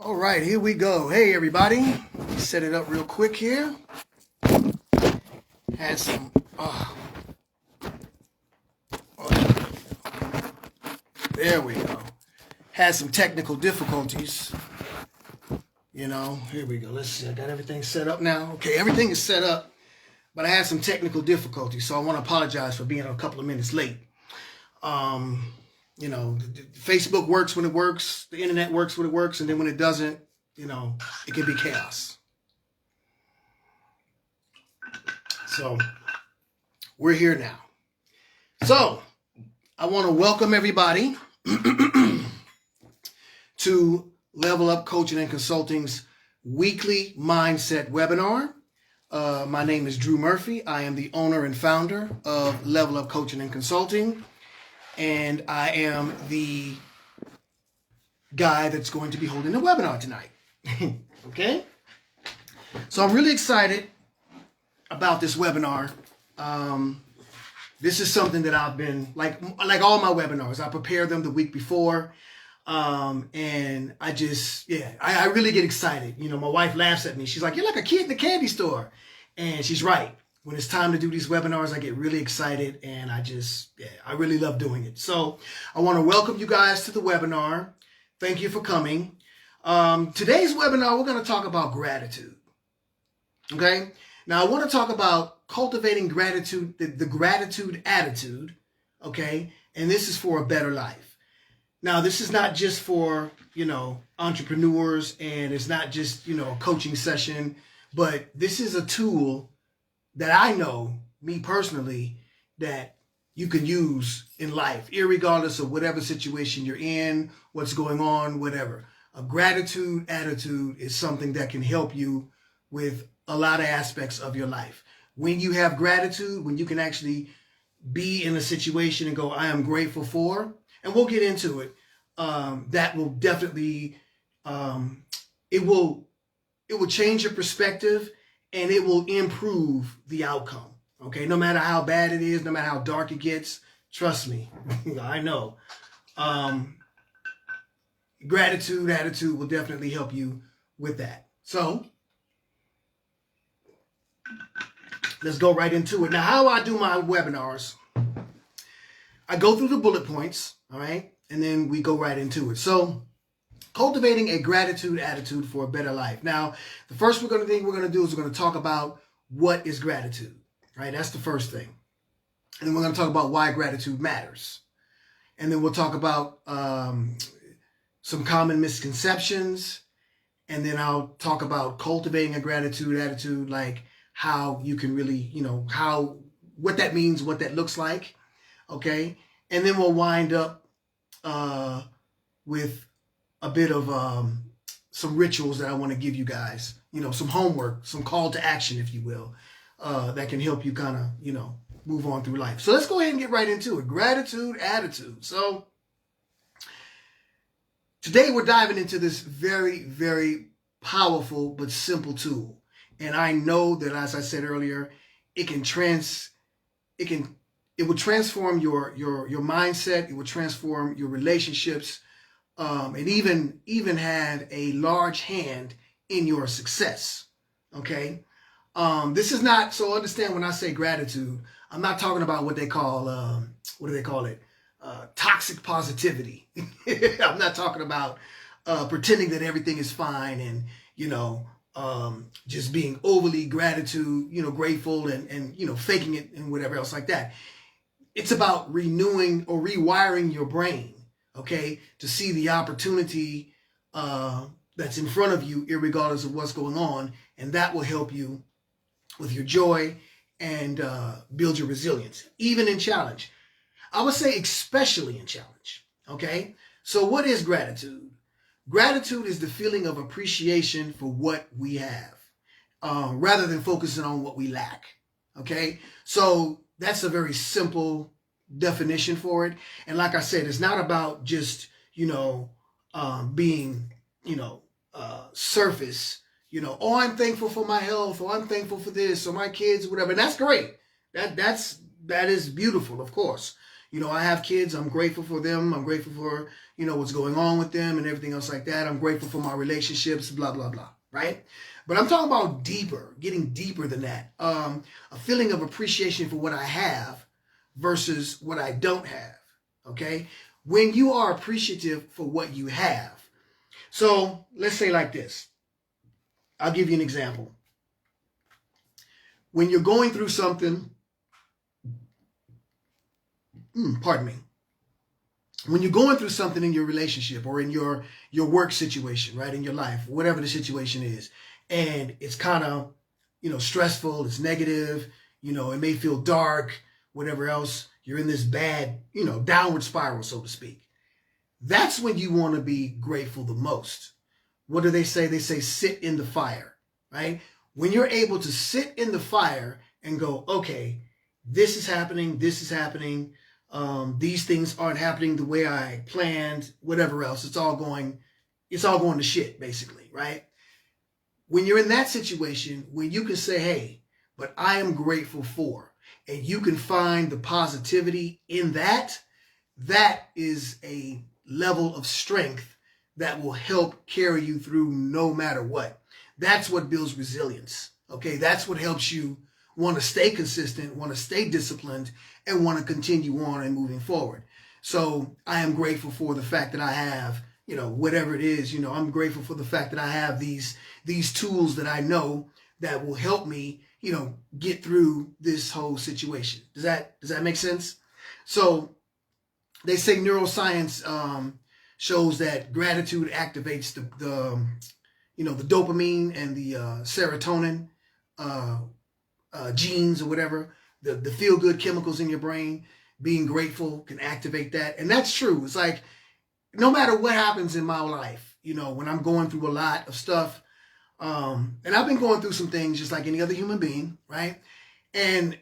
All right, here we go. Hey, everybody. Set it up real quick here. Had some, there we go. Had some technical difficulties. Here we go. Let's see. I got everything set up now. Okay, everything is set up, but I had some technical difficulties, so I want to apologize for being a couple of minutes late. Facebook works when it works, the internet works when it works, and then when it doesn't, it can be chaos. So we're here now. So I want to welcome everybody to Level Up Coaching and Consulting's weekly mindset webinar. My name is Drew Murphy. I am the owner and founder of Level Up Coaching and Consulting. And I am the guy that's going to be holding the webinar tonight. Okay? So I'm really excited about this webinar. This is something that I've been, like all my webinars, I prepare them the week before. And I really get excited. My wife laughs at me. She's like, "You're like a kid in the candy store." And she's right. When it's time to do these webinars, I get really excited, and I really love doing it. So I want to welcome you guys to the webinar. Thank you for coming. Today's webinar, we're going to talk about gratitude. Okay? Now, I want to talk about cultivating gratitude, the gratitude attitude. Okay? And this is for a better life. Now, this is not just for, entrepreneurs, and it's not just, a coaching session, but this is a tool that I know, me personally, that you can use in life, irregardless of whatever situation you're in, what's going on, whatever. A gratitude attitude is something that can help you with a lot of aspects of your life. When you have gratitude, when you can actually be in a situation and go, "I am grateful for," and we'll get into it, that will definitely, it will change your perspective. And it will improve the outcome, okay? No matter how bad it is, no matter how dark it gets, trust me, I know. Gratitude, attitude will definitely help you with that. So, let's go right into it. Now, how I do my webinars, I go through the bullet points, all right? And then we go right into it. So, cultivating a gratitude attitude for a better life. Now, the first thing we're going to do is we're going to talk about what is gratitude, right? That's the first thing. And then we're going to talk about why gratitude matters. And then we'll talk about some common misconceptions. And then I'll talk about cultivating a gratitude attitude, like how you can really, what that means, what that looks like, okay? And then we'll wind up with a bit of some rituals that I want to give you guys, some homework, some call to action, if you will, that can help you kind of, move on through life. So let's go ahead and get right into it. Gratitude attitude. So today we're diving into this very, very powerful but simple tool. And I know that, as I said earlier, it will transform your mindset. It will transform your relationships. And even have a large hand in your success, okay? This is not, so understand when I say gratitude, I'm not talking about what they call, what do they call it? Toxic positivity. I'm not talking about pretending that everything is fine and, just being overly grateful and faking it and whatever else like that. It's about renewing or rewiring your brain, okay, to see the opportunity that's in front of you, irregardless of what's going on, and that will help you with your joy and build your resilience, even in challenge. I would say especially in challenge, okay? So what is gratitude? Gratitude is the feeling of appreciation for what we have, rather than focusing on what we lack, okay? So that's a very simple definition for it. And like I said, it's not about just, being, surface, oh, I'm thankful for my health, or I'm thankful for this, or my kids, whatever. And that's great. That is beautiful, of course. You know, I have kids. I'm grateful for them. I'm grateful for, you know, what's going on with them and everything else like that. I'm grateful for my relationships, blah, blah, blah, right? But I'm talking about deeper, getting deeper than that. A feeling of appreciation for what I have versus what I don't have, okay? When you are appreciative for what you have. So let's say like this. I'll give you an example. When you're going through something, pardon me. When you're going through something in your relationship or in your work situation, right, in your life, whatever the situation is, and it's kind of, you know, stressful, it's negative, you know, it may feel dark, whatever else, you're in this bad, you know, downward spiral, so to speak. That's when you want to be grateful the most. What do they say? They say sit in the fire, right? When you're able to sit in the fire and go, okay, this is happening, these things aren't happening the way I planned, whatever else, it's all going to shit, basically, right? When you're in that situation, when you can say, hey, but I am grateful for, and you can find the positivity in that, that is a level of strength that will help carry you through no matter what. That's what builds resilience, okay? That's what helps you want to stay consistent, want to stay disciplined, and want to continue on and moving forward. So I am grateful for the fact that I have, you know, whatever it is, you know, I'm grateful for the fact that I have these tools that I know that will help me, you know, get through this whole situation. Does that make sense? So they say neuroscience shows that gratitude activates the you know, the dopamine and the serotonin genes or whatever, the feel-good chemicals in your brain. Being grateful can activate that. And that's true. It's like, no matter what happens in my life, you know, when I'm going through a lot of stuff, and I've been going through some things just like any other human being, right? And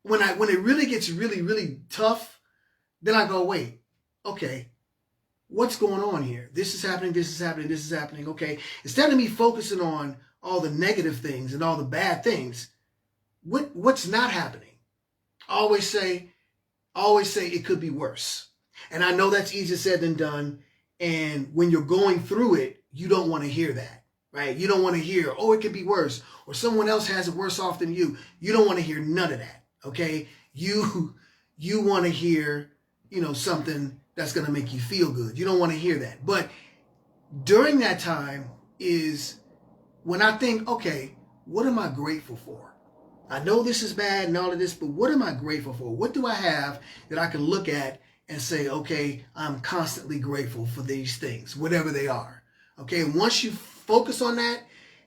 when it really gets really, really tough, then I go, wait, okay, what's going on here? This is happening, this is happening, this is happening. Okay, instead of me focusing on all the negative things and all the bad things, what's not happening? I always say it could be worse. And I know that's easier said than done. And when you're going through it, you don't want to hear that, right? You don't want to hear, oh, it could be worse, or someone else has it worse off than you. You don't want to hear none of that, okay? You want to hear, you know, something that's going to make you feel good. You don't want to hear that. But during that time is when I think, okay, what am I grateful for? I know this is bad and all of this, but what am I grateful for? What do I have that I can look at and say, okay, I'm constantly grateful for these things, whatever they are. Okay, and once you focus on that,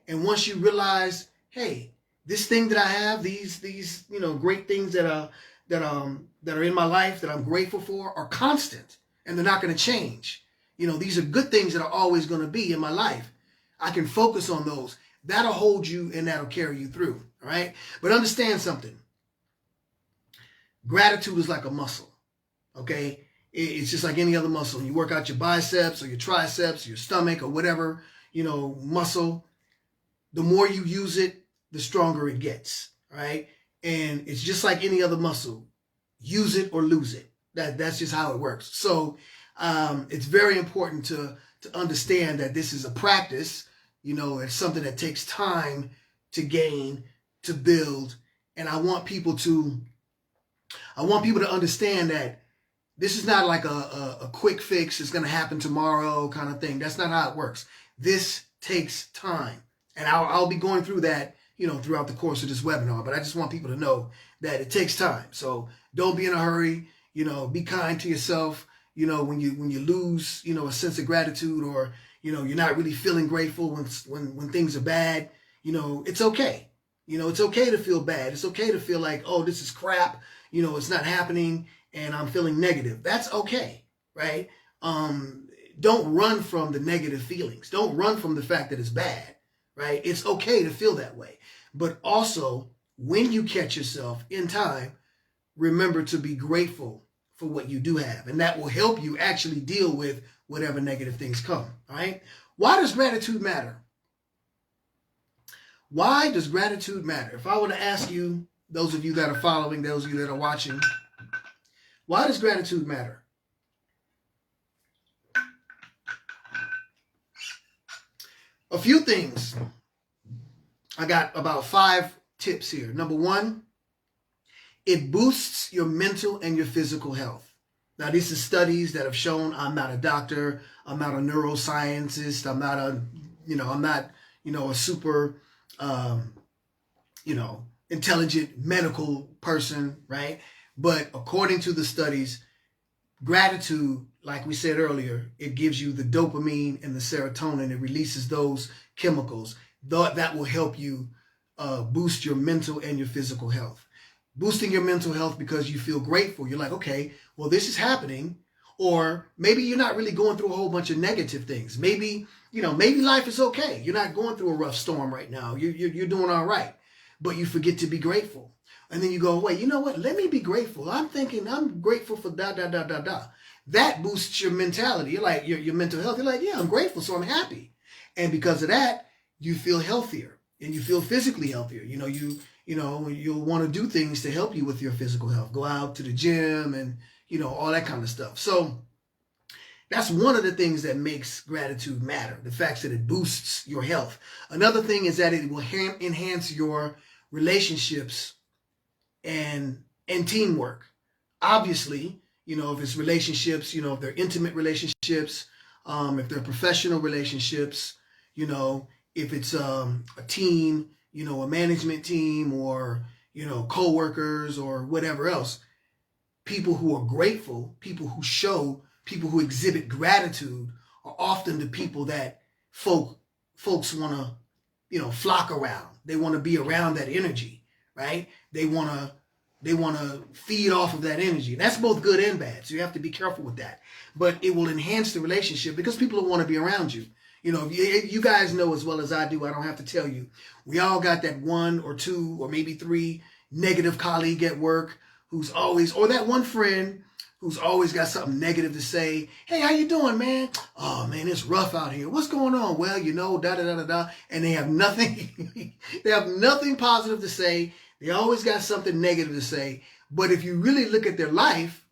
and once you realize, hey, this thing that I have, these you know, great things that are in my life that I'm grateful for are constant, and they're not going to change. You know, these are good things that are always going to be in my life. I can focus on those. That'll hold you and that'll carry you through. All right. But understand something. Gratitude is like a muscle. Okay. It's just like any other muscle. When you work out your biceps or your triceps, your stomach or whatever, you know, muscle, the more you use it, the stronger it gets. All right. And it's just like any other muscle. Use it or lose it. That's just how it works. So it's very important to understand that this is a practice. You know, it's something that takes time to gain, to build. And I want people to understand that this is not like a quick fix. It's going to happen tomorrow kind of thing. That's not how it works. This takes time. And I'll be going through that, you know, throughout the course of this webinar. But I just want people to know that it takes time. So don't be in a hurry. You know, be kind to yourself. You know, when you lose, you know, a sense of gratitude, or, you know, you're not really feeling grateful when things are bad, you know, it's okay. You know, it's okay to feel bad. It's okay to feel like, oh, this is crap. You know, it's not happening and I'm feeling negative. That's okay, right? Don't run from the negative feelings. Don't run from the fact that it's bad, right? It's okay to feel that way. But also, when you catch yourself in time, remember to be grateful for what you do have. And that will help you actually deal with whatever negative things come, all right? Why does gratitude matter? Why does gratitude matter? If I were to ask you, those of you that are following, those of you that are watching, Why does gratitude matter? A few things. I got about 5 tips here. Number 1, it boosts your mental and your physical health. Now, this is studies that have shown. I'm not a doctor. I'm not a neuroscientist. I'm not a super, intelligent medical person, right? But according to the studies, gratitude, like we said earlier, it gives you the dopamine and the serotonin. It releases those chemicals. That will help you boost your mental and your physical health. Boosting your mental health because you feel grateful. You're like, okay, well, this is happening. Or maybe you're not really going through a whole bunch of negative things. Maybe life is okay. You're not going through a rough storm right now. You're doing all right. But you forget to be grateful. And then you go, wait, you know what? Let me be grateful. I'm thinking I'm grateful for da, da, da, da, da. That boosts your mentality. You're like, your mental health. You're like, yeah, I'm grateful, so I'm happy. And because of that, you feel healthier and you feel physically healthier. You'll want to do things to help you with your physical health. Go out to the gym and, all that kind of stuff. So that's one of the things that makes gratitude matter. The fact that it boosts your health. Another thing is that it will enhance your relationships and teamwork. Obviously, if it's relationships, if they're intimate relationships, if they're professional relationships, if it's a team, a management team or, co-workers or whatever else, people who are grateful, people who exhibit gratitude are often the people that folks want to, flock around. They want to be around that energy, right? They want to feed off of that energy. And that's both good and bad. So you have to be careful with that. But it will enhance the relationship because people will want to be around you. You guys know as well as I do, I don't have to tell you, we all got that 1 or 2 or maybe 3 negative colleague at work who's always, or that one friend who's always got something negative to say. Hey, how you doing, man? Oh, man, it's rough out here. What's going on? Well, da, da, da, da, da. And they have nothing, they have nothing positive to say. They always got something negative to say. But if you really look at their life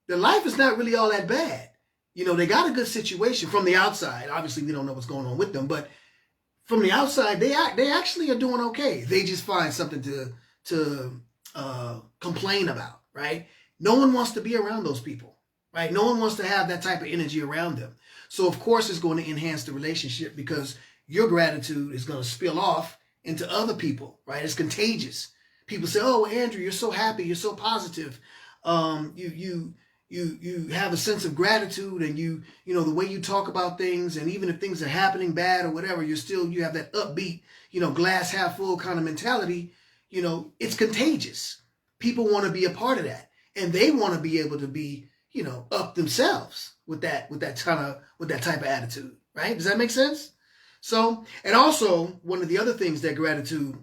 is not really all that bad. They got a good situation from the outside. Obviously, we don't know what's going on with them, but from the outside, they actually are doing okay. They just find something to complain about, right? No one wants to be around those people, right? No one wants to have that type of energy around them. So, of course, it's going to enhance the relationship because your gratitude is going to spill off into other people, right? It's contagious. People say, oh, Andrew, you're so happy. You're so positive. You have a sense of gratitude and the way you talk about things, and even if things are happening bad or whatever, you have that upbeat, glass half full kind of mentality. It's contagious. People want to be a part of that. And they want to be able to be, up themselves with that type of attitude, right? Does that make sense? So, and also one of the other things that gratitude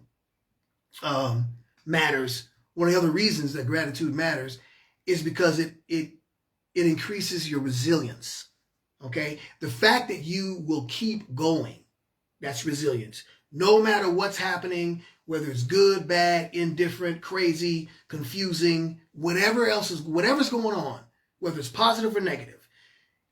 matters, one of the other reasons that gratitude matters is because it increases your resilience. Okay? The fact that you will keep going, that's resilience. No matter what's happening, whether it's good, bad, indifferent, crazy, confusing, whatever's going on, whether it's positive or negative,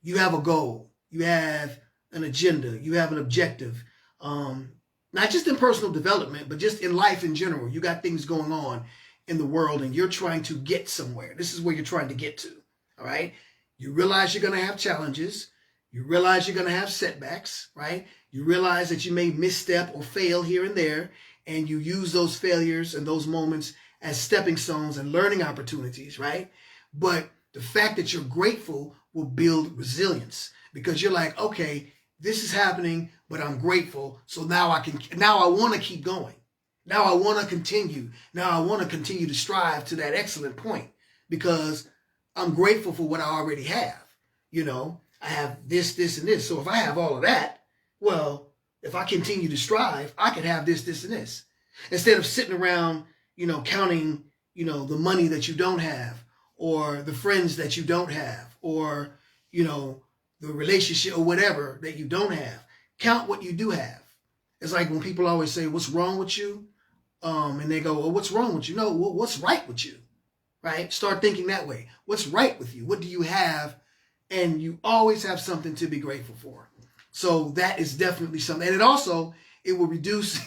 you have a goal, you have an agenda, you have an objective, not just in personal development, but just in life in general. You got things going on in the world and you're trying to get somewhere. This is where you're trying to get to, all right? You realize you're going to have challenges. You realize you're going to have setbacks, right? You realize that you may misstep or fail here and there, and you use those failures and those moments as stepping stones and learning opportunities, right? But the fact that you're grateful will build resilience because you're like, okay, this is happening, but I'm grateful. So now I want to keep going. Now I want to continue. Now I want to continue to strive to that excellent point because I'm grateful for what I already have. I have this, and this. So if I have all of that, well, if I continue to strive, I can have this, and this. Instead of sitting around, counting, the money that you don't have or the friends that you don't have or, the relationship or whatever that you don't have. Count what you do have. It's like when people always say, what's wrong with you? And they go, well, what's wrong with you? No, well, what's right with you? right? Start thinking that way. What's right with you? What do you have? And you always have something to be grateful for. So that is definitely something. And it will reduce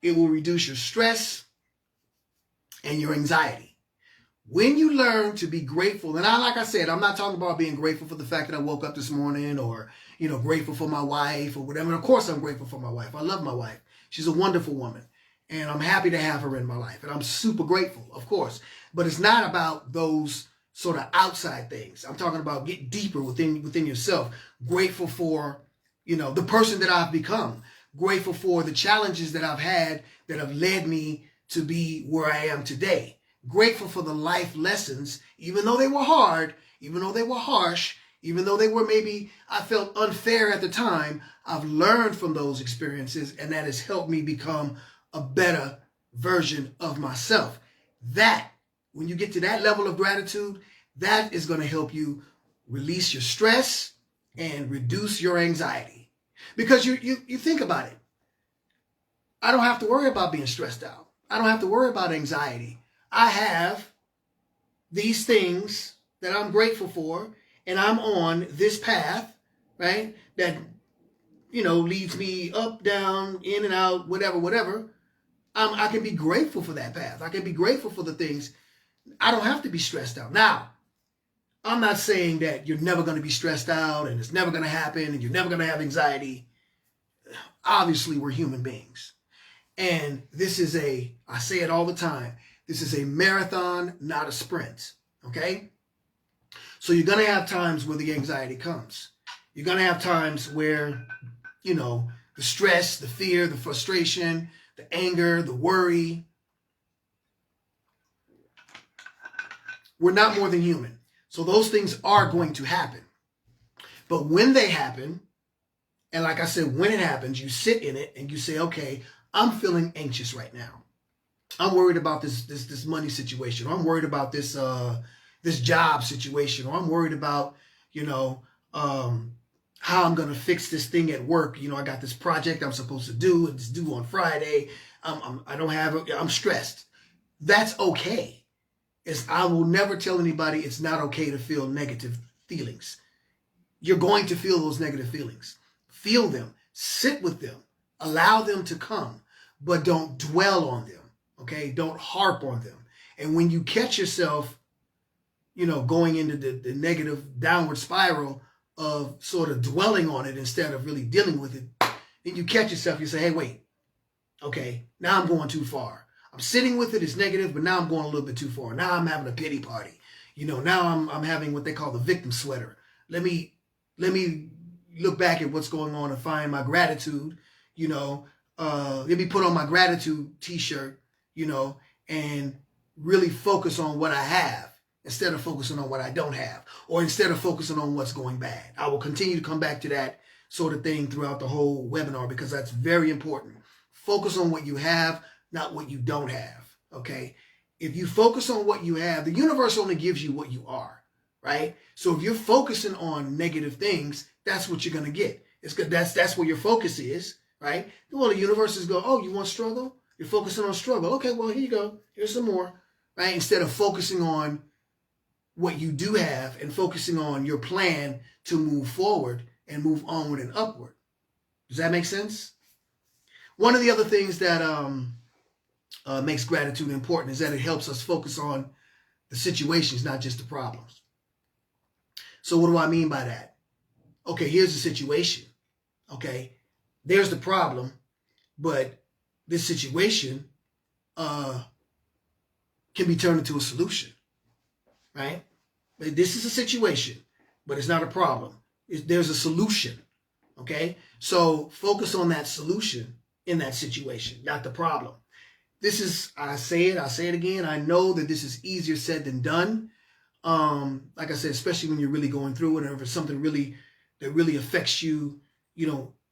it will reduce your stress and your anxiety. When you learn to be grateful, and like I said, I'm not talking about being grateful for the fact that I woke up this morning, or grateful for my wife or whatever. And of course I'm grateful for my wife. I love my wife. She's a wonderful woman, and I'm happy to have her in my life, and I'm super grateful, of course. But it's not about those sort of outside things. I'm talking about get deeper within yourself. Grateful for, the person that I've become. Grateful for the challenges that I've had that have led me to be where I am today. Grateful for the life lessons, even though they were hard, even though they were harsh, even though they were maybe I felt unfair at the time. I've learned from those experiences, and that has helped me become a better version of myself. That, when you get to that level of gratitude, that is going to help you release your stress and reduce your anxiety. Because you think about it. I don't have to worry about being stressed out. I don't have to worry about anxiety. I have these things that I'm grateful for, and I'm on this path, right? That, leads me up, down, in and out, whatever. I can be grateful for that path. I can be grateful for the things. I don't have to be stressed out. Now, I'm not saying that you're never going to be stressed out and it's never going to happen and you're never going to have anxiety. Obviously, we're human beings. And I say it all the time, this is a marathon, not a sprint, okay? So you're going to have times where the anxiety comes. You're going to have times where, the stress, the fear, the frustration, the anger, the worry. We're not more than human. So those things are going to happen. But when they happen, and like I said, when it happens, you sit in it and you say, okay, I'm feeling anxious right now. I'm worried about this money situation, or I'm worried about this job situation, or I'm worried about, how I'm going to fix this thing at work. I got this project I'm supposed to do, and it's due on Friday. I'm stressed. That's okay. I will never tell anybody it's not okay to feel negative feelings. You're going to feel those negative feelings. Feel them. Sit with them. Allow them to come, but don't dwell on them. Okay? Don't harp on them. And when you catch yourself, going into the negative downward spiral of sort of dwelling on it instead of really dealing with it, then you catch yourself, you say, hey, wait, okay, now I'm going too far. I'm sitting with it, it's negative, but now I'm going a little bit too far. Now I'm having a pity party. Now I'm having what they call the victim sweater. Let me look back at what's going on and find my gratitude, let me put on my gratitude t-shirt, and really focus on what I have instead of focusing on what I don't have, or instead of focusing on what's going bad. I will continue to come back to that sort of thing throughout the whole webinar because that's very important. Focus on what you have, not what you don't have, okay? If you focus on what you have, the universe only gives you what you are, right? So if you're focusing on negative things, that's what you're going to get. It's good. That's where your focus is, right? Well, the universe is going, oh, you want struggle? You're focusing on struggle. Okay, well, here you go. Here's some more, right? Instead of focusing on what you do have and focusing on your plan to move forward and move onward and upward. Does that make sense? One of the other things that makes gratitude important is that it helps us focus on the situations, not just the problems. So what do I mean by that? Okay, here's the situation. Okay, there's the problem, but this situation can be turned into a solution, right? This is a situation, but it's not a problem. There's a solution, okay? So focus on that solution in that situation, not the problem. This is, I'll say it again, I know that this is easier said than done. Like I said, especially when you're really going through it, or if it's something that really affects you,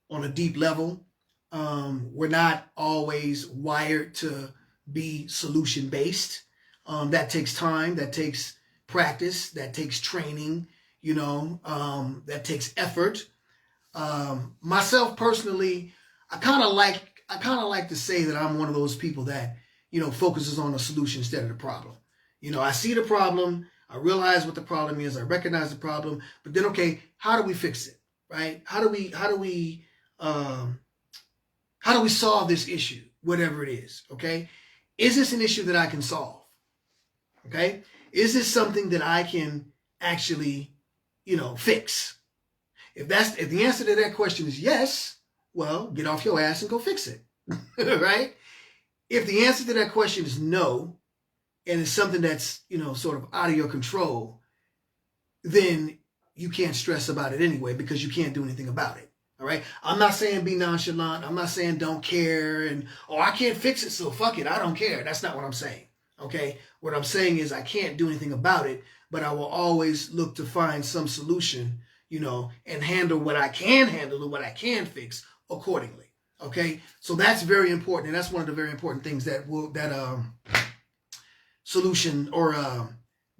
on a deep level. We're not always wired to be solution-based. That takes time, that takes practice, that takes training, that takes effort. Myself personally, I kind of like to say that I'm one of those people that, focuses on the solution instead of the problem. You know, I see the problem. I realize what the problem is. I recognize the problem. But then, okay, how do we fix it, right? How do we solve this issue, whatever it is, okay? Is this an issue that I can solve, okay? Is this something that I can actually, fix? If the answer to that question is yes, well, get off your ass and go fix it, right? If the answer to that question is no, and it's something that's, sort of out of your control, then you can't stress about it anyway because you can't do anything about it. All right. I'm not saying be nonchalant. I'm not saying don't care and, I can't fix it, so fuck it, I don't care. That's not what I'm saying. Okay. What I'm saying is I can't do anything about it, but I will always look to find some solution, and handle what I can handle and what I can fix accordingly. Okay. So that's very important. And that's one of the very important things that solution or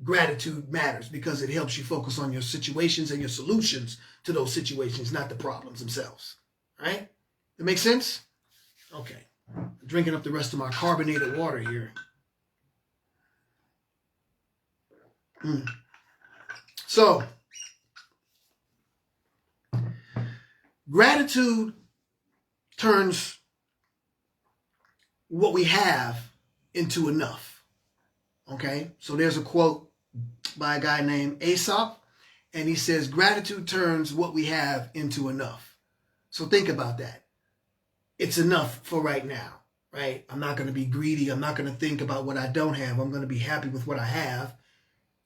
gratitude matters, because it helps you focus on your situations and your solutions to those situations, not the problems themselves. Right? That makes sense? Okay. I'm drinking up the rest of my carbonated water here. So, gratitude turns what we have into enough. Okay? So there's a quote by a guy named Aesop, and he says, gratitude turns what we have into enough. So think about that. It's enough for right now, right? I'm not going to be greedy. I'm not going to think about what I don't have. I'm going to be happy with what I have.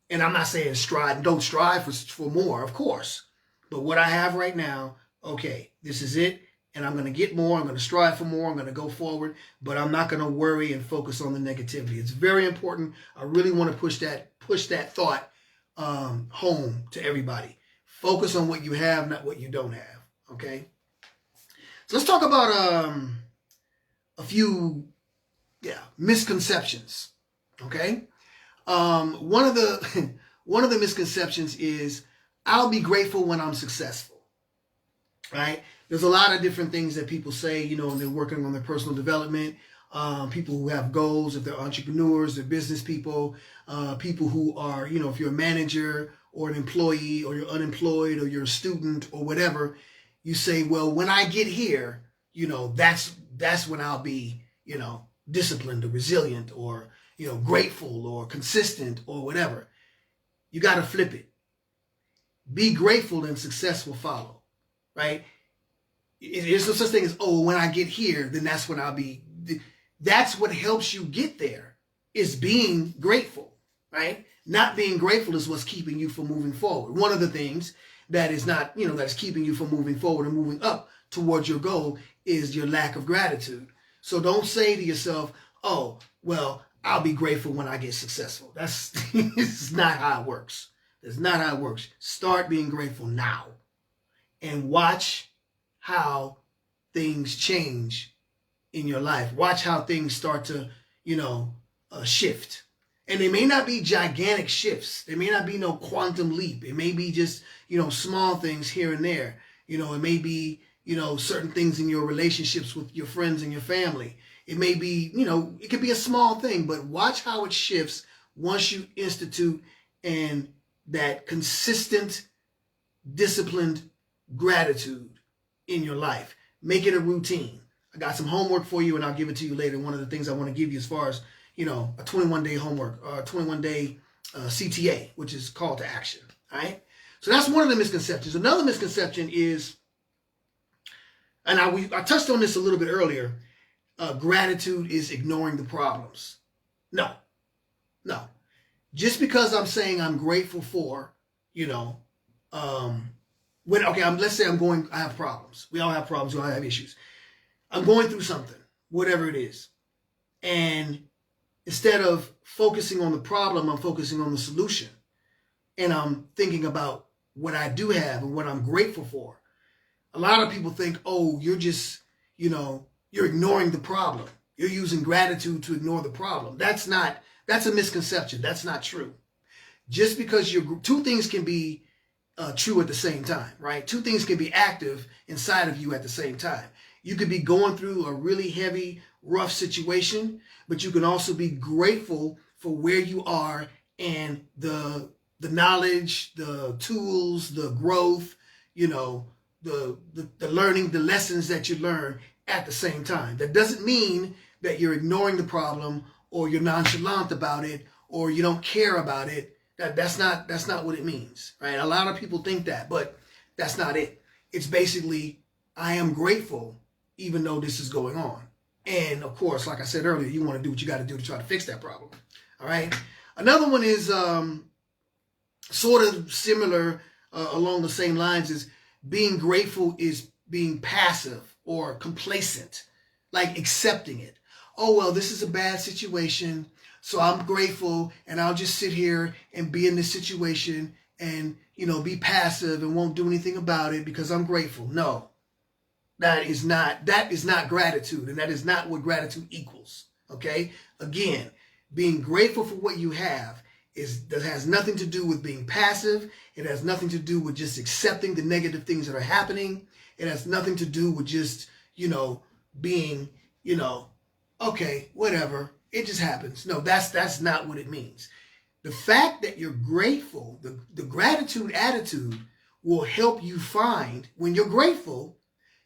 And I'm not saying don't strive for more, of course. But what I have right now, okay, this is it. And I'm going to get more. I'm going to strive for more. I'm going to go forward. But I'm not going to worry and focus on the negativity. It's very important. I really want to push that thought home to everybody. Focus on what you have, not what you don't have. Okay? So let's talk about a few misconceptions. Okay? One of the misconceptions is I'll be grateful when I'm successful. Right? There's a lot of different things that people say, and they're working on their personal development. People who have goals, if they're entrepreneurs, they're business people, people who are, if you're a manager or an employee or you're unemployed or you're a student or whatever, you say, well, when I get here, that's when I'll be, disciplined or resilient or, grateful or consistent or whatever. You got to flip it. Be grateful and success will follow, right? There's no such thing as, when I get here, then that's when I'll be. That's what helps you get there, is being grateful, right? Not being grateful is what's keeping you from moving forward. One of the things that is not, that's keeping you from moving forward and moving up towards your goal is your lack of gratitude. So don't say to yourself, I'll be grateful when I get successful. That's not how it works. That's not how it works. Start being grateful now and watch how things change in your life. Watch how things start to, shift. And they may not be gigantic shifts. There may not be no quantum leap. It may be just, small things here and there. It may be, certain things in your relationships with your friends and your family. It may be, it could be a small thing, but watch how it shifts once you institute and that consistent, disciplined gratitude in your life. Make it a routine. I got some homework for you and I'll give it to you later. One of the things I want to give you as far as, a 21-day homework, 21-day CTA, which is call to action. All right. So that's one of the misconceptions. Another misconception is, and I touched on this a little bit earlier, gratitude is ignoring the problems. No. Just because I'm saying I'm grateful for, let's say I have problems. We all have problems. We all have issues. I'm going through something, whatever it is. And instead of focusing on the problem, I'm focusing on the solution. And I'm thinking about what I do have and what I'm grateful for. A lot of people think, you're just, you're ignoring the problem. You're using gratitude to ignore the problem. That's a misconception. That's not true. Just because two things can be true at the same time, right? Two things can be active inside of you at the same time. You could be going through a really heavy, rough situation, but you can also be grateful for where you are and the knowledge, the tools, the growth, you know, the learning, the lessons that you learn at the same time. That doesn't mean that you're ignoring the problem or you're nonchalant about it or you don't care about it. That's not what it means, right? A lot of people think that, but that's not it. It's basically, I am grateful even though this is going on. And of course, like I said earlier, you want to do what you got to do to try to fix that problem. All right. Another one is sort of similar along the same lines is being grateful is being passive or complacent, like accepting it. Oh, well, this is a bad situation, so I'm grateful and I'll just sit here and be in this situation and, you know, be passive and won't do anything about it because I'm grateful. No, that is not gratitude, and that is not what gratitude equals. Okay. Again, being grateful for what you have that has nothing to do with being passive. It has nothing to do with just accepting the negative things that are happening. It has nothing to do with just, you know, being, you know, okay, whatever, it just happens. No, that's not what it means. The fact that you're grateful, the gratitude attitude will help you find, when you're grateful,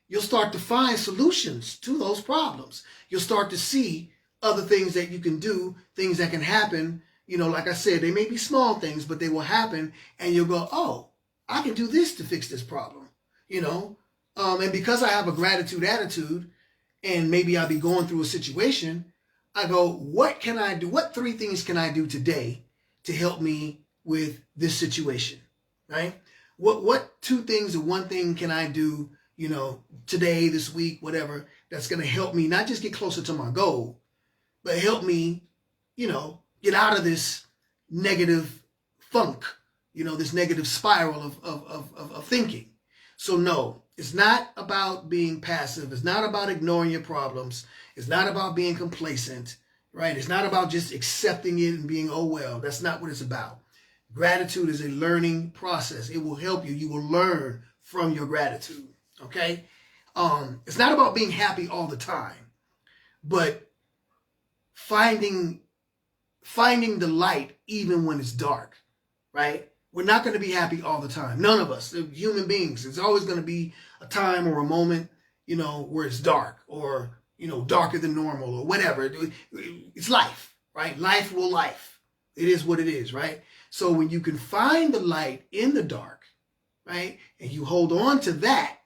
you'll start to find solutions to those problems. You'll start to see other things that you can do, things that can happen. You know, like I said, they may be small things, but they will happen. And you'll go, oh, I can do this to fix this problem, you know. And because I have a gratitude attitude and maybe I'll be going through a situation, I go, what can I do? What 3 things can I do today to help me with this situation, right? What 2 things or 1 thing can I do, you know, today, this week, whatever, that's going to help me not just get closer to my goal, but help me, you know, get out of this negative funk, you know, this negative spiral of thinking. So no, it's not about being passive. It's not about ignoring your problems. It's not about being complacent, right? It's not about just accepting it and being, oh, well, that's not what it's about. Gratitude is a learning process. It will help you. You will learn from your gratitude, okay? It's not about being happy all the time, but finding the light even when it's dark, right? We're not going to be happy all the time. None of us, human beings. There's always going to be a time or a moment, you know, where it's dark or, you know, darker than normal or whatever. It's life, right? Life will life. It is what it is, right? So when you can find the light in the dark, right, and you hold on to that,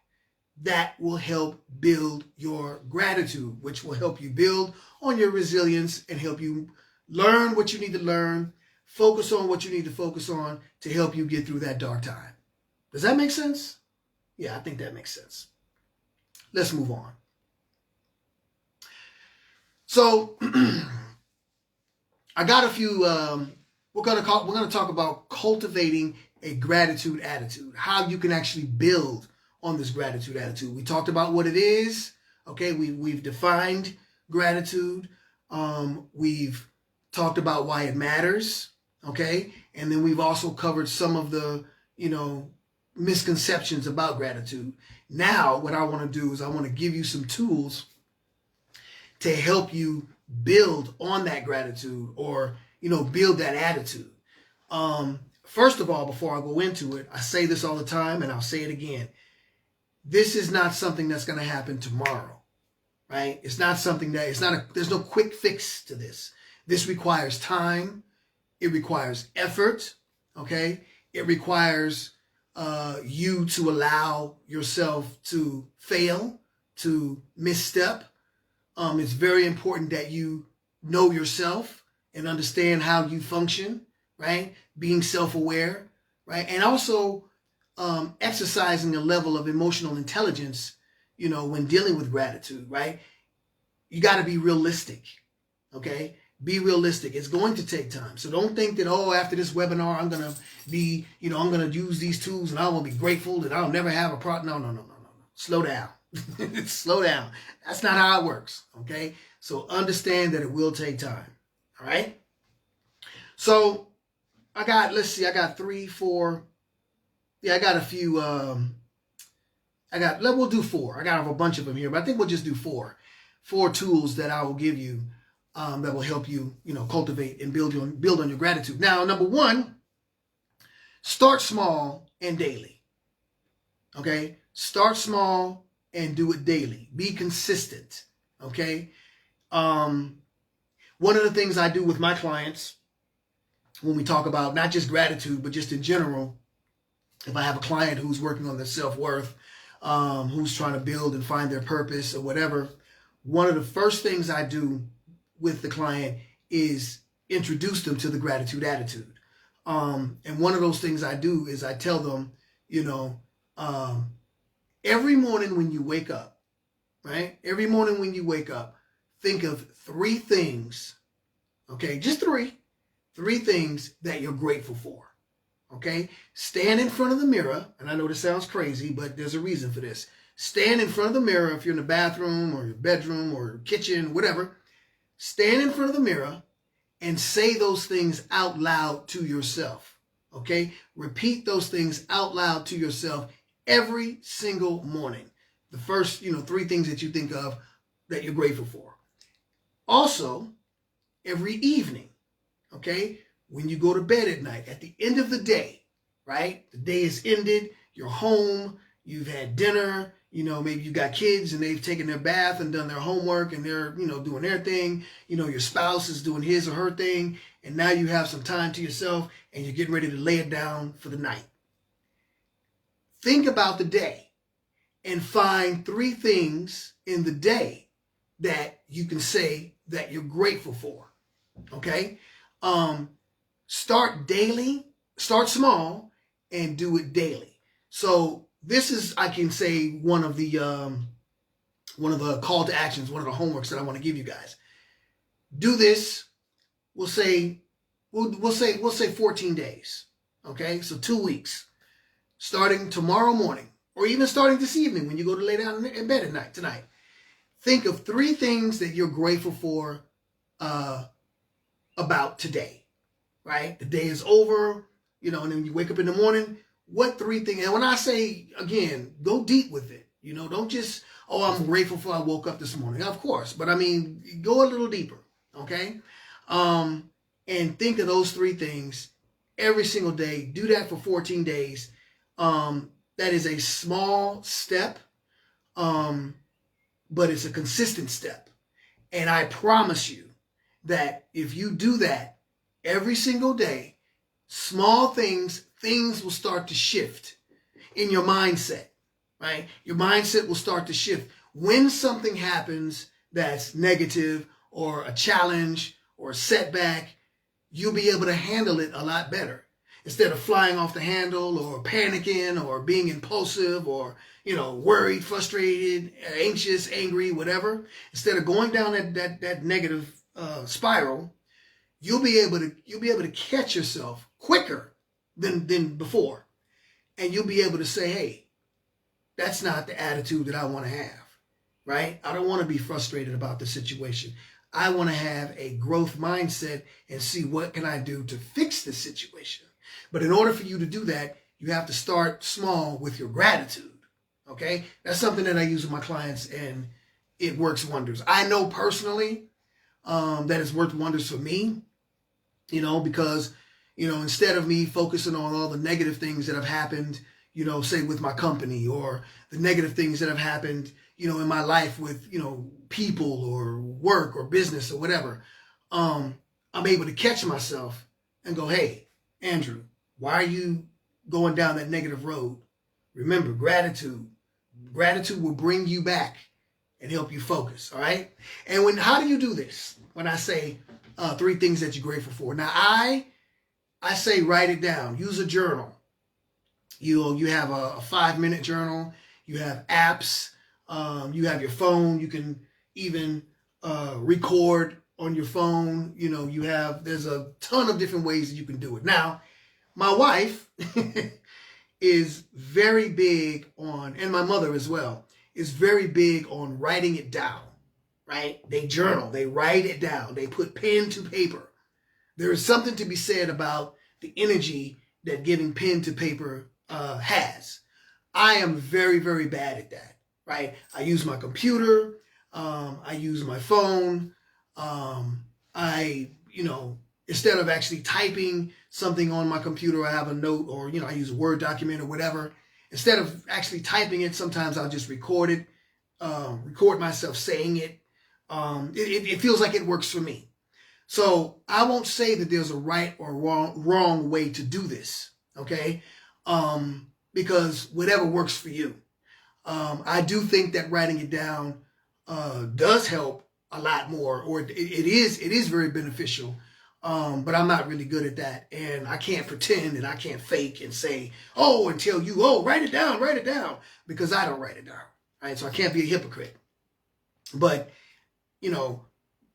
that will help build your gratitude, which will help you build on your resilience and help you learn what you need to learn, focus on what you need to focus on to help you get through that dark time. Does that make sense? Yeah, I think that makes sense. Let's move on. So I got a few, we're going to talk about cultivating a gratitude attitude, how you can actually build on this gratitude attitude. We talked about what it is. Okay, we've defined gratitude. We've talked about why it matters. Okay, and then we've also covered some of the, you know, misconceptions about gratitude. Now, what I want to do is I want to give you some tools to help you build on that gratitude or, you know, build that attitude. First of all, before I go into it, I say this all the time and I'll say it again. This is not something that's going to happen tomorrow, right? It's not something that, there's no quick fix to this. This requires time. It requires effort, okay? It requires you to allow yourself to fail, to misstep. It's very important that you know yourself and understand how you function, right? Being self-aware, right? And also exercising a level of emotional intelligence, you know, when dealing with gratitude, right? You got to be realistic, okay? Be realistic. It's going to take time. So don't think that, oh, after this webinar, I'm going to be, you know, I'm going to use these tools and I will be grateful that I'll never have a problem. No. Slow down. Slow down. That's not how it works, okay? So understand that it will take time, all right? So I got 3, 4. Yeah, I got a few. We'll do 4. I got a bunch of them here, but I think we'll just do 4 tools that I will give you that will help you, cultivate and build on your gratitude. Now, number one, start small and daily. Okay? Start small and do it daily. Be consistent. Okay? One of the things I do with my clients when we talk about not just gratitude, but just in general, if I have a client who's working on their self-worth, who's trying to build and find their purpose or whatever, one of the first things I do with the client is introduce them to the gratitude attitude. And one of those things I do is I tell them, every morning when you wake up, right? Every morning when you wake up, think of 3 things, okay? Just 3 things that you're grateful for, okay? Stand in front of the mirror, and I know this sounds crazy, but there's a reason for this. Stand in front of the mirror if you're in the bathroom or your bedroom or your kitchen, whatever. Stand in front of the mirror and say those things out loud to yourself, okay? Repeat those things out loud to yourself every single morning. The first, 3 things that you think of that you're grateful for. Also, every evening, okay? When you go to bed at night, at the end of the day, right? The day is ended, you're home, you've had dinner, maybe you got kids and they've taken their bath and done their homework and they're, doing their thing. Your spouse is doing his or her thing. And now you have some time to yourself and you're getting ready to lay it down for the night. Think about the day and find 3 things in the day that you can say that you're grateful for. Okay? Start daily, start small, and do it daily. So this is, I can say, one of the call to actions, one of the homeworks that I want to give you guys. Do this. We'll say 14 days. Okay, so 2 weeks, starting tomorrow morning, or even starting this evening when you go to lay down in bed at night tonight. Think of 3 things that you're grateful for about today. Right, the day is over. And then you wake up in the morning. What 3 things? And when I say, again, go deep with it. Don't just, I'm grateful for I woke up this morning. Of course. But I mean, go a little deeper. Okay? And think of those 3 things every single day. Do that for 14 days. That is a small step, but it's a consistent step. And I promise you that if you do that every single day, small things will start to shift in your mindset, right? Your mindset will start to shift. When something happens that's negative or a challenge or a setback, you'll be able to handle it a lot better. Instead of flying off the handle or panicking or being impulsive or, worried, frustrated, anxious, angry, whatever. Instead of going down that negative spiral, you'll be able to catch yourself quicker than before. And you'll be able to say, hey, that's not the attitude that I want to have, right? I don't want to be frustrated about the situation. I want to have a growth mindset and see what can I do to fix this situation. But in order for you to do that, you have to start small with your gratitude, okay? That's something that I use with my clients and it works wonders. I know personally that it's worked wonders for me, because instead of me focusing on all the negative things that have happened, say with my company or the negative things that have happened, in my life with, people or work or business or whatever, I'm able to catch myself and go, hey, Andrew, why are you going down that negative road? Remember, gratitude will bring you back and help you focus. All right. And how do you do this? When I say 3 things that you're grateful for. Now, I say write it down. Use a journal. You have a 5-minute journal. You have apps. You have your phone. You can even record on your phone. There's a ton of different ways that you can do it. Now, my wife is very big on, and my mother as well, is very big on writing it down. Right? They journal, they write it down, they put pen to paper. There is something to be said about the energy that giving pen to paper has. I am very, very bad at that, right? I use my computer, I use my phone, I, instead of actually typing something on my computer, I have a note, or, I use a Word document or whatever. Instead of actually typing it, sometimes I'll just record it, record myself saying it. It feels like it works for me. So I won't say that there's a right or wrong way to do this, okay? Because whatever works for you. I do think that writing it down does help a lot more, or it is very beneficial. But I'm not really good at that, and I can't pretend, and I can't fake and say, and tell you, write it down, because I don't write it down, right? So I can't be a hypocrite. But,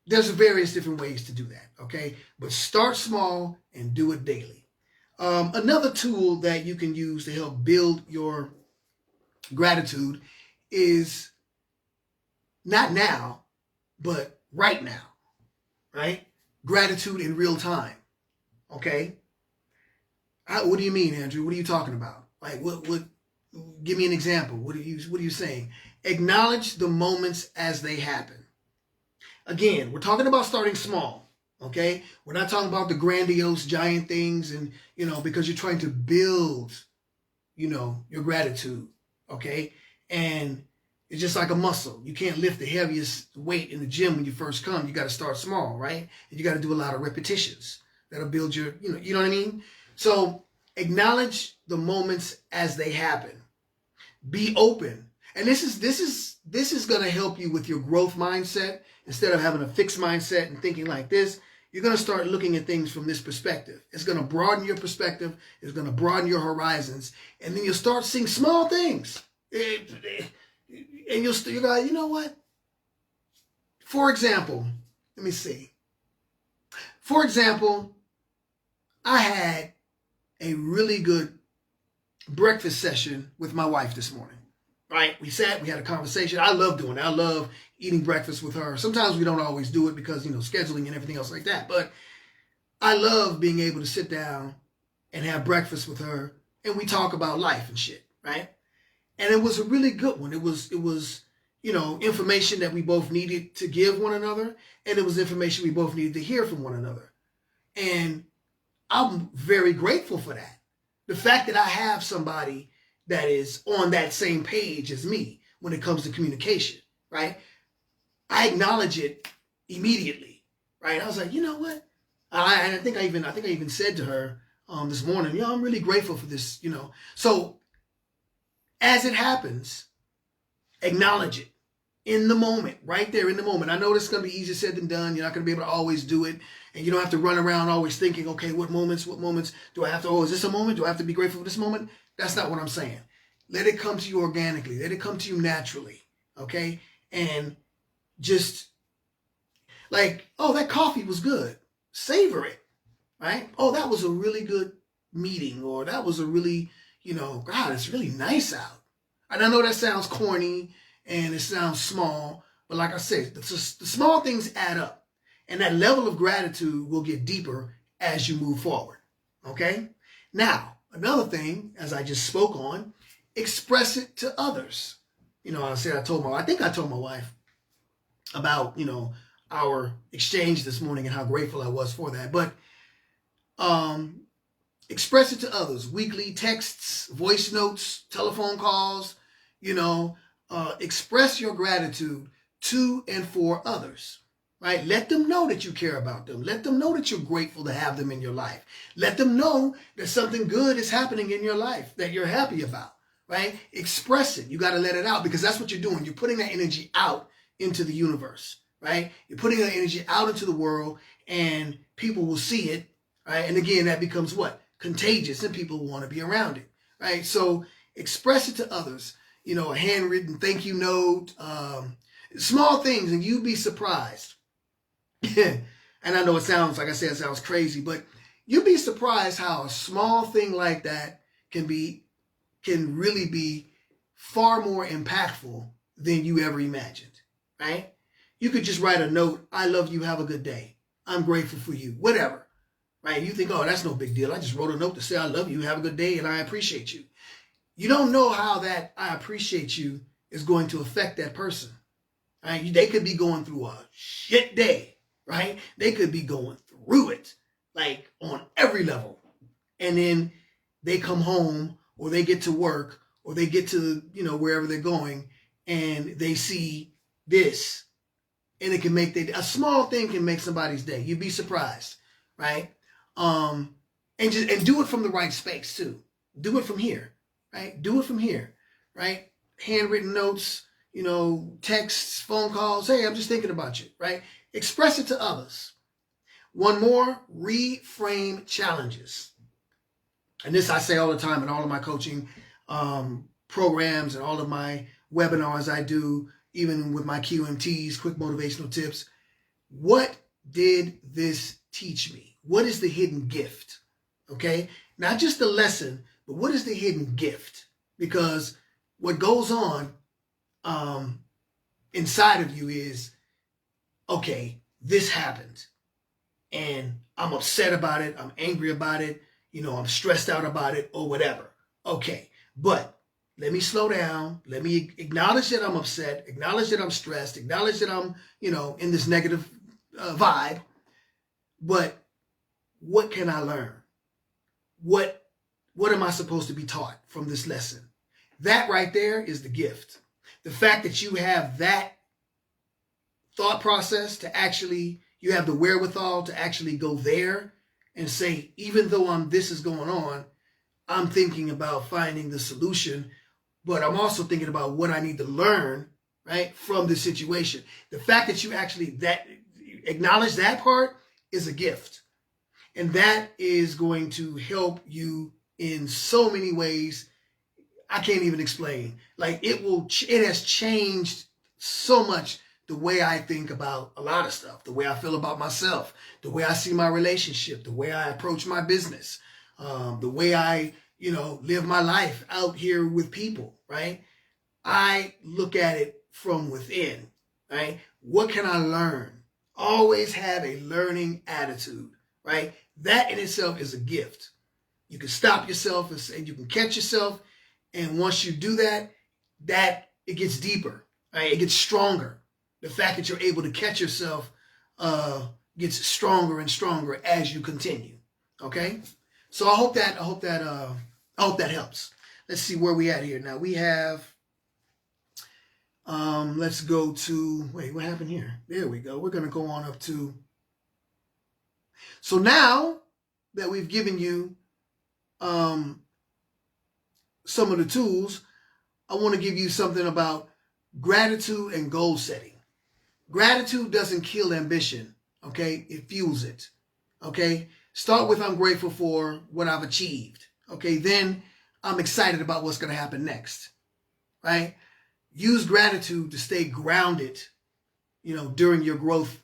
there's various different ways to do that, okay? But start small and do it daily. Another tool that you can use to help build your gratitude is not now, but right now, right? Gratitude in real time, okay? What do you mean, Andrew? What are you talking about? Like, what? Give me an example. What are you saying? Acknowledge the moments as they happen. Again, we're talking about starting small, okay? We're not talking about the grandiose, giant things, and because you're trying to build, your gratitude, okay? And it's just like a muscle. You can't lift the heaviest weight in the gym when you first come. You got to start small, right? And you got to do a lot of repetitions that'll build your, you know what I mean? So acknowledge the moments as they happen. Be open. And this is going to help you with your growth mindset. Instead of having a fixed mindset and thinking like this, you're going to start looking at things from this perspective. It's going to broaden your perspective. It's going to broaden your horizons. And then you'll start seeing small things. And you'll go, you know what? For example, let me see. For example, I had a really good breakfast session with my wife this morning. Right? We sat, we had a conversation. I love doing it. I love eating breakfast with her. Sometimes we don't always do it because, scheduling and everything else like that. But I love being able to sit down and have breakfast with her, and we talk about life and shit, right? And it was a really good one. It was information that we both needed to give one another, and it was information we both needed to hear from one another. And I'm very grateful for that. The fact that I have somebody that is on that same page as me when it comes to communication, right? I acknowledge it immediately, right? I was like, you know what? I think I even said to her this morning, I'm really grateful for this, So as it happens, acknowledge it in the moment, right there in the moment. I know this is going to be easier said than done. You're not going to be able to always do it. And you don't have to run around always thinking, okay, what moments do I have to, is this a moment? Do I have to be grateful for this moment? That's not what I'm saying. Let it come to you organically. Let it come to you naturally, okay? And just like, that coffee was good. Savor it, right? That was a really good meeting, or that was a really, God, it's really nice out. And I know that sounds corny and it sounds small, but like I said, the small things add up. And that level of gratitude will get deeper as you move forward, okay? Now, another thing, as I just spoke on, express it to others. I told my wife about, our exchange this morning and how grateful I was for that. But express it to others. Weekly texts, voice notes, telephone calls, express your gratitude to and for others. Right? Let them know that you care about them. Let them know that you're grateful to have them in your life. Let them know that something good is happening in your life that you're happy about. Right? Express it. You got to let it out, because that's what you're doing. You're putting that energy out into the universe. Right? You're putting that energy out into the world, and people will see it. Right? And again, that becomes what? Contagious, and people will want to be around it. Right? So express it to others. A handwritten thank you note, small things, and you'd be surprised. And I know it sounds crazy, but you'd be surprised how a small thing like that can really be far more impactful than you ever imagined, right? You could just write a note, I love you, have a good day. I'm grateful for you, whatever, right? You think, that's no big deal. I just wrote a note to say I love you, have a good day, and I appreciate you. You don't know how that I appreciate you is going to affect that person, right? They could be going through a shit day, right? They could be going through it, like on every level. And then they come home or they get to work or they get to, wherever they're going and they see this. And it can make a small thing can make somebody's day. You'd be surprised, right? And do it from the right space too. Do it from here, right? Do it from here, right? Handwritten notes, texts, phone calls. Hey, I'm just thinking about you, right? Express it to others. One more, reframe challenges. And this I say all the time in all of my coaching programs and all of my webinars I do, even with my QMTs, quick motivational tips. What did this teach me? What is the hidden gift? Okay? Not just the lesson, but what is the hidden gift? Because what goes on inside of you is, okay, this happened. And I'm upset about it. I'm angry about it. I'm stressed out about it or whatever. Okay, but let me slow down. Let me acknowledge that I'm upset. Acknowledge that I'm stressed. Acknowledge that I'm, in this negative vibe. But what can I learn? What am I supposed to be taught from this lesson? That right there is the gift. The fact that you have that thought process to actually, you have the wherewithal to actually go there and say, even though this is going on, I'm thinking about finding the solution, but I'm also thinking about what I need to learn, right, from the situation. The fact that you actually acknowledge that part is a gift. And that is going to help you in so many ways I can't even explain. Like it has changed so much the way I think about a lot of stuff, the way I feel about myself, the way I see my relationship, the way I approach my business, the way I, live my life out here with people, right? I look at it from within, right? What can I learn? Always have a learning attitude, right? That in itself is a gift. You can stop yourself and you can catch yourself. And once you do that, it gets deeper, right? It gets stronger. The fact that you're able to catch yourself gets stronger and stronger as you continue. Okay, so I hope that helps. Let's see where we at here now. We have. Let's go to. Wait, what happened here? There we go. We're gonna go on up to. So now that we've given you some of the tools, I want to give you something about gratitude and goal setting. Gratitude doesn't kill ambition, okay? It fuels it, okay? Start with I'm grateful for what I've achieved, okay? Then I'm excited about what's going to happen next, right? Use gratitude to stay grounded, during your growth,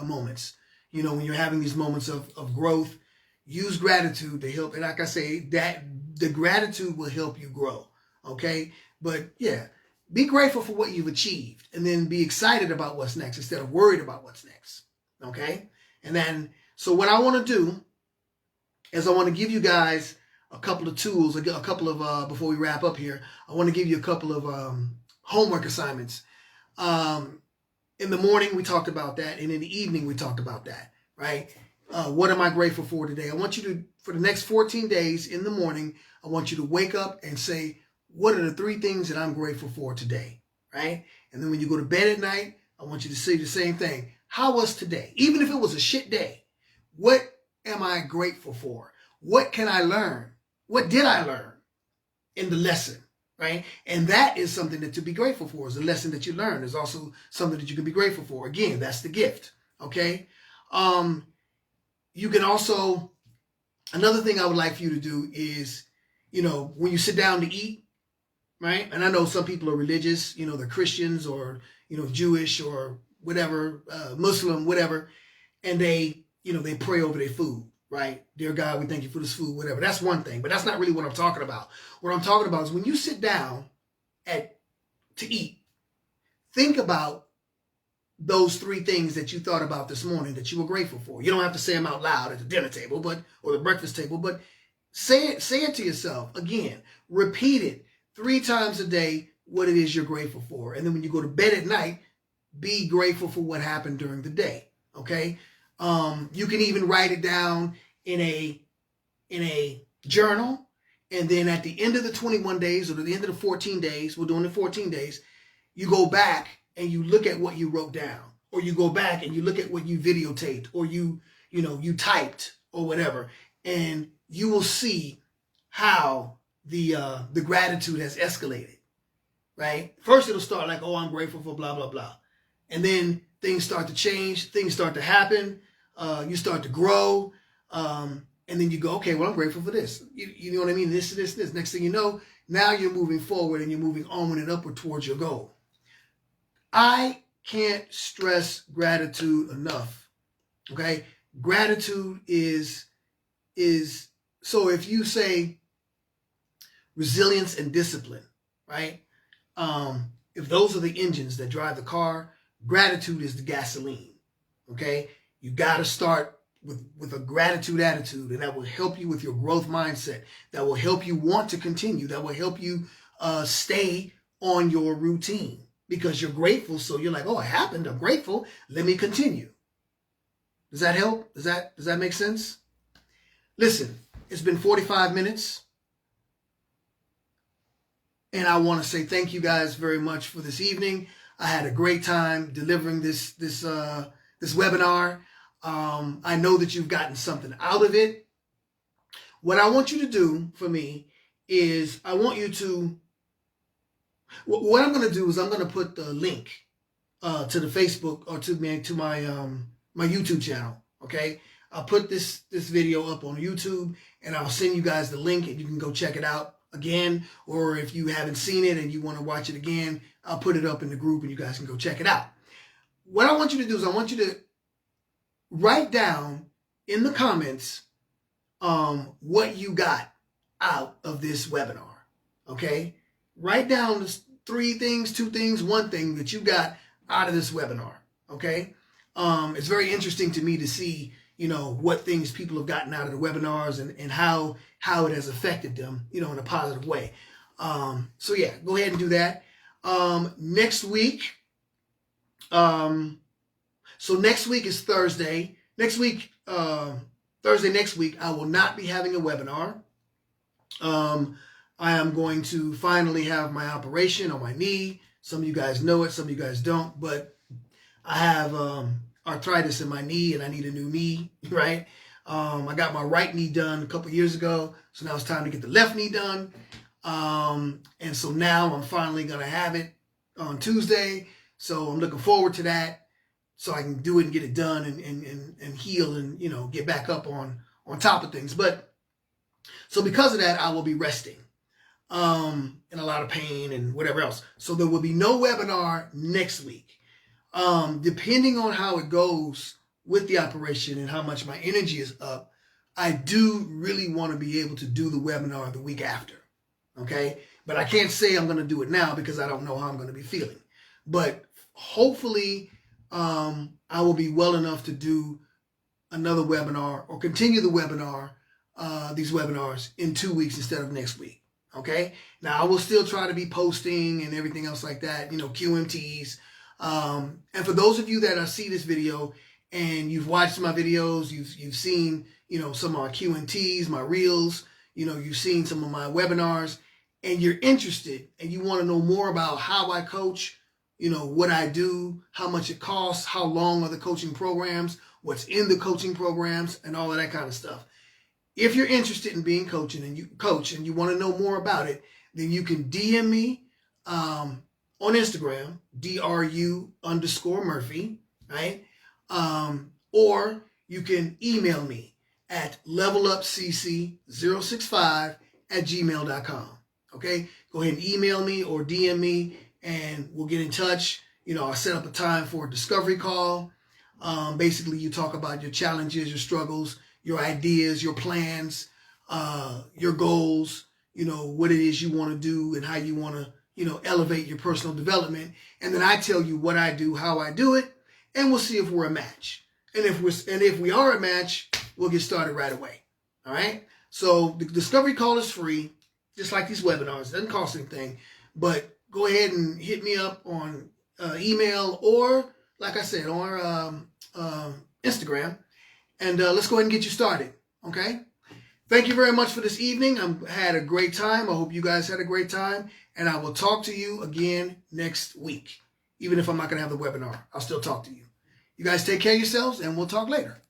moments. When you're having these moments of growth, use gratitude to help. And like I say, that the gratitude will help you grow, okay? But yeah. Be grateful for what you've achieved and then be excited about what's next instead of worried about what's next. Okay? And then, so what I want to do is I want to give you guys a couple of tools, a couple of, before we wrap up here, I want to give you a couple of homework assignments. In the morning, we talked about that. And in the evening, we talked about that, right? What am I grateful for today? I want you to, for the next 14 days in the morning, I want you to wake up and say, what are the 3 things that I'm grateful for today, right? And then when you go to bed at night, I want you to say the same thing. How was today? Even if it was a shit day, what am I grateful for? What can I learn? What did I learn in the lesson, right? And that is something that to be grateful for is a lesson that you learn. There's also something that you can be grateful for. Again, that's the gift, okay? You can also, another thing I would like for you to do is, when you sit down to eat, right? And I know some people are religious, they're Christians or, Jewish or whatever, Muslim, whatever. And they pray over their food, right? Dear God, we thank you for this food, whatever. That's one thing, but that's not really what I'm talking about. What I'm talking about is when you sit down to eat, think about those 3 things that you thought about this morning that you were grateful for. You don't have to say them out loud at the dinner table, or the breakfast table, but say it to yourself again. Repeat it 3 times a day, what it is you're grateful for. And then when you go to bed at night, be grateful for what happened during the day. Okay. You can even write it down in a journal. And then at the end of the 21 days or at the end of the 14 days, we're doing the 14 days, you go back and you look at what you wrote down, or you go back and you look at what you videotaped, or you typed or whatever, and you will see how the gratitude has escalated, right? First it'll start like, oh, I'm grateful for blah, blah, blah. And then things start to change, things start to happen, you start to grow, and then you go, okay, well, I'm grateful for this. You know what I mean? This. Next thing you know, now you're moving forward and you're moving onward and upward towards your goal. I can't stress gratitude enough, okay? Gratitude is so if you say resilience and discipline, right? If those are the engines that drive the car, gratitude is the gasoline, okay? You got to start with a gratitude attitude, and that will help you with your growth mindset. That will help you want to continue. That will help you stay on your routine because you're grateful. So you're like, oh, it happened. I'm grateful. Let me continue. Does that help? Does that make sense? Listen, it's been 45 minutes. And I want to say thank you guys very much for this evening. I had a great time delivering this webinar. I know that you've gotten something out of it. What I want you to do for me is what I'm going to do is I'm going to put the link to the Facebook or to my YouTube channel. Okay. I'll put this video up on YouTube and I'll send you guys the link and you can go check it out again. Or if you haven't seen it and you want to watch it again, I'll put it up in the group and you guys can go check it out. What I want you to do is I want you to write down in the comments what you got out of this webinar, okay? Write down the 3 things, 2 things, 1 thing that you got out of this webinar, okay? It's very interesting to me to see, what things people have gotten out of the webinars and how it has affected them, in a positive way. So yeah, go ahead and do that. Next week, so next week is Thursday. Thursday next week, I will not be having a webinar. I am going to finally have my operation on my knee. Some of you guys know it, some of you guys don't, but I have arthritis in my knee and I need a new knee, right? I got my right knee done a couple years ago, so now it's time to get the left knee done. And so now I'm finally going to have it on Tuesday. So I'm looking forward to that so I can do it and get it done and heal and, get back up on top of things. But so because of that, I will be resting in a lot of pain and whatever else. So there will be no webinar next week. Depending on how it goes with the operation and how much my energy is up, I do really want to be able to do the webinar the week after. Okay. But I can't say I'm going to do it now because I don't know how I'm going to be feeling. But hopefully, I will be well enough to do another webinar or continue the webinar, these webinars in 2 weeks instead of next week. Okay. Now I will still try to be posting and everything else like that, QMTs. And for those of you that see this video and you've watched my videos, you've seen, some of my QMTs, my reels, you've seen some of my webinars and you're interested and you want to know more about how I coach, what I do, how much it costs, how long are the coaching programs, what's in the coaching programs, and all of that kind of stuff. If you're interested in being coaching and you want to know more about it, then you can DM me on Instagram, DRU_Murphy, right? Or you can email me at levelupcc065@gmail.com. Okay, go ahead and email me or DM me and we'll get in touch. I'll set up a time for a discovery call. Basically, you talk about your challenges, your struggles, your ideas, your plans, your goals, what it is you want to do and how you want to, elevate your personal development. And then I tell you what I do, how I do it, and we'll see if we're a match. And if we are a match, we'll get started right away. All right. So the discovery call is free, just like these webinars. It doesn't cost anything, but go ahead and hit me up on email or, like I said, or Instagram, and let's go ahead and get you started. Okay. Thank you very much for this evening. I had a great time. I hope you guys had a great time, and I will talk to you again next week. Even if I'm not going to have the webinar, I'll still talk to you. You guys take care of yourselves, and we'll talk later.